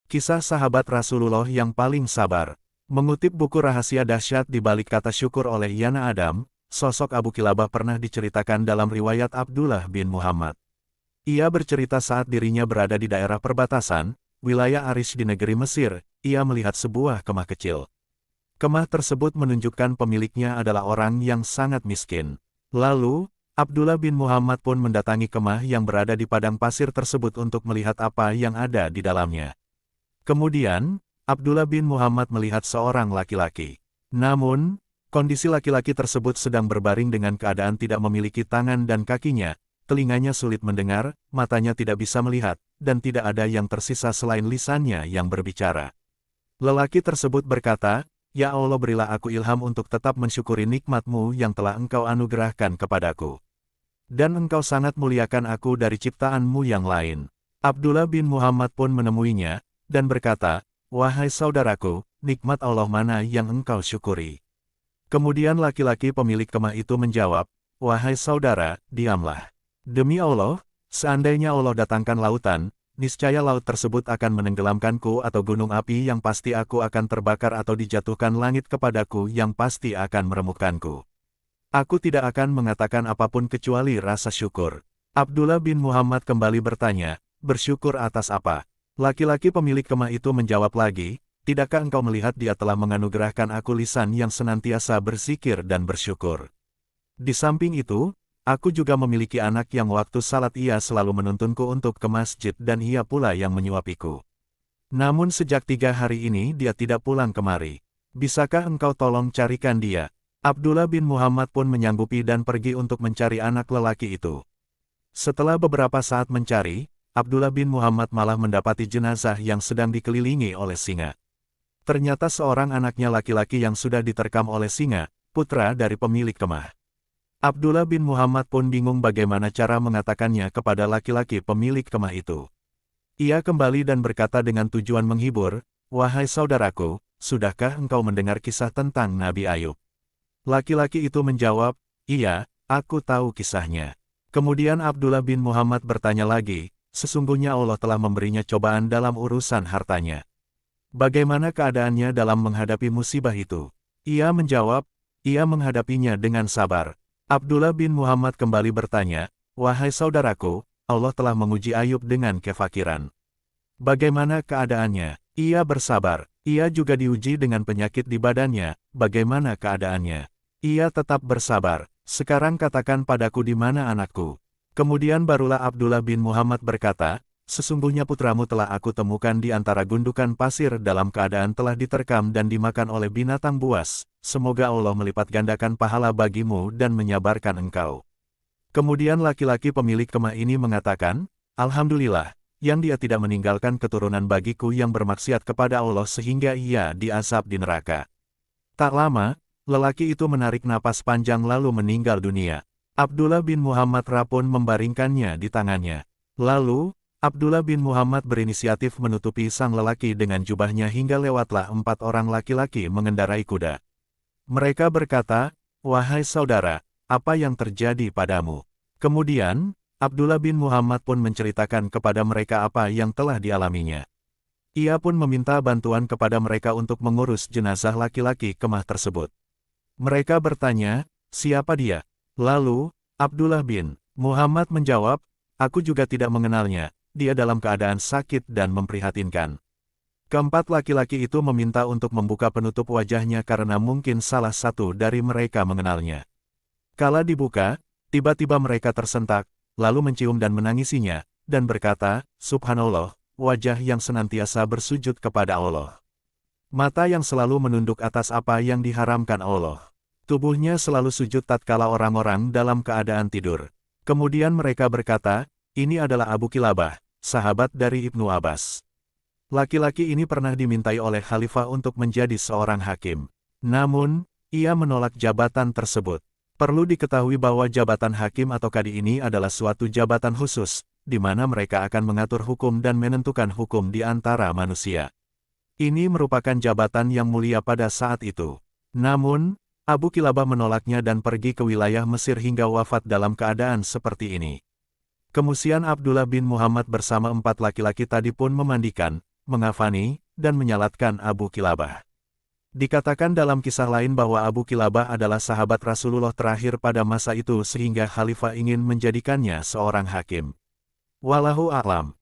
Kisah sahabat Rasulullah yang paling sabar. Mengutip buku Rahasia Dahsyat di Balik Kata Syukur oleh Yana Adam, sosok Abu Kilabah pernah diceritakan dalam riwayat Abdullah bin Muhammad. Ia bercerita saat dirinya berada di daerah perbatasan, wilayah Arish di negeri Mesir, ia melihat sebuah kemah kecil. Kemah tersebut menunjukkan pemiliknya adalah orang yang sangat miskin. Lalu, Abdullah bin Muhammad pun mendatangi kemah yang berada di padang pasir tersebut untuk melihat apa yang ada di dalamnya. Kemudian, Abdullah bin Muhammad melihat seorang laki-laki. Namun, kondisi laki-laki tersebut sedang berbaring dengan keadaan tidak memiliki tangan dan kakinya, telinganya sulit mendengar, matanya tidak bisa melihat, dan tidak ada yang tersisa selain lisannya yang berbicara. Lelaki tersebut berkata, "Ya Allah, berilah aku ilham untuk tetap mensyukuri nikmat-Mu yang telah Engkau anugerahkan kepadaku. Dan Engkau sangat muliakan aku dari ciptaan-Mu yang lain." Abdullah bin Muhammad pun menemuinya, dan berkata, "Wahai saudaraku, nikmat Allah mana yang engkau syukuri?" Kemudian laki-laki pemilik kemah itu menjawab, "Wahai saudara, diamlah. Demi Allah, seandainya Allah datangkan lautan, niscaya laut tersebut akan menenggelamkanku atau gunung api yang pasti aku akan terbakar atau dijatuhkan langit kepadaku yang pasti akan meremukkanku. Aku tidak akan mengatakan apapun kecuali rasa syukur." Abdullah bin Muhammad kembali bertanya, "Bersyukur atas apa?" Laki-laki pemilik kemah itu menjawab lagi, "Tidakkah engkau melihat Dia telah menganugerahkan aku lisan yang senantiasa berzikir dan bersyukur? Di samping itu, aku juga memiliki anak yang waktu salat ia selalu menuntunku untuk ke masjid dan ia pula yang menyuapiku. Namun sejak 3 hari ini dia tidak pulang kemari. Bisakah engkau tolong carikan dia?" Abdullah bin Muhammad pun menyanggupi dan pergi untuk mencari anak lelaki itu. Setelah beberapa saat mencari, Abdullah bin Muhammad malah mendapati jenazah yang sedang dikelilingi oleh singa. Ternyata seorang anaknya laki-laki yang sudah diterkam oleh singa, putra dari pemilik kemah. Abdullah bin Muhammad pun bingung bagaimana cara mengatakannya kepada laki-laki pemilik kemah itu. Ia kembali dan berkata dengan tujuan menghibur, "Wahai saudaraku, sudahkah engkau mendengar kisah tentang Nabi Ayub?" Laki-laki itu menjawab, "Iya, aku tahu kisahnya." Kemudian Abdullah bin Muhammad bertanya lagi, "Sesungguhnya Allah telah memberinya cobaan dalam urusan hartanya. Bagaimana keadaannya dalam menghadapi musibah itu?" Ia menjawab, "Ia menghadapinya dengan sabar." Abdullah bin Muhammad kembali bertanya, "Wahai saudaraku, Allah telah menguji Ayub dengan kefakiran. Bagaimana keadaannya?" Ia bersabar. Ia juga diuji dengan penyakit di badannya, bagaimana keadaannya? Ia tetap bersabar. "Sekarang katakan padaku di mana anakku." Kemudian barulah Abdullah bin Muhammad berkata, "Sesungguhnya putramu telah aku temukan di antara gundukan pasir dalam keadaan telah diterkam dan dimakan oleh binatang buas. Semoga Allah melipat gandakan pahala bagimu dan menyabarkan engkau." Kemudian laki-laki pemilik kemah ini mengatakan, "Alhamdulillah, yang dia tidak meninggalkan keturunan bagiku yang bermaksiat kepada Allah sehingga ia diazab di neraka." Tak lama, lelaki itu menarik napas panjang lalu meninggal dunia. Abdullah bin Muhammad pun membaringkannya di tangannya. Lalu, Abdullah bin Muhammad berinisiatif menutupi sang lelaki dengan jubahnya hingga lewatlah 4 orang laki-laki mengendarai kuda. Mereka berkata, "Wahai saudara, apa yang terjadi padamu?" Kemudian, Abdullah bin Muhammad pun menceritakan kepada mereka apa yang telah dialaminya. Ia pun meminta bantuan kepada mereka untuk mengurus jenazah laki-laki kemah tersebut. Mereka bertanya, "Siapa dia?" Lalu, Abdullah bin Muhammad menjawab, "Aku juga tidak mengenalnya, dia dalam keadaan sakit dan memprihatinkan." Keempat laki-laki itu meminta untuk membuka penutup wajahnya karena mungkin salah satu dari mereka mengenalnya. Kala dibuka, tiba-tiba mereka tersentak, lalu mencium dan menangisinya, dan berkata, "Subhanallah, wajah yang senantiasa bersujud kepada Allah. Mata yang selalu menunduk atas apa yang diharamkan Allah. Tubuhnya selalu sujud tatkala orang-orang dalam keadaan tidur." Kemudian mereka berkata, "Ini adalah Abu Kilabah, sahabat dari Ibnu Abbas. Laki-laki ini pernah dimintai oleh khalifah untuk menjadi seorang hakim. Namun, ia menolak jabatan tersebut. Perlu diketahui bahwa jabatan hakim atau kadi ini adalah suatu jabatan khusus, di mana mereka akan mengatur hukum dan menentukan hukum di antara manusia. Ini merupakan jabatan yang mulia pada saat itu. Namun, Abu Kilabah menolaknya dan pergi ke wilayah Mesir hingga wafat dalam keadaan seperti ini. Kemudian Abdullah bin Muhammad bersama 4 laki-laki tadi pun memandikan, mengafani, dan menyalatkan Abu Kilabah. Dikatakan dalam kisah lain bahwa Abu Kilabah adalah sahabat Rasulullah terakhir pada masa itu sehingga khalifah ingin menjadikannya seorang hakim. Wallahu a'lam.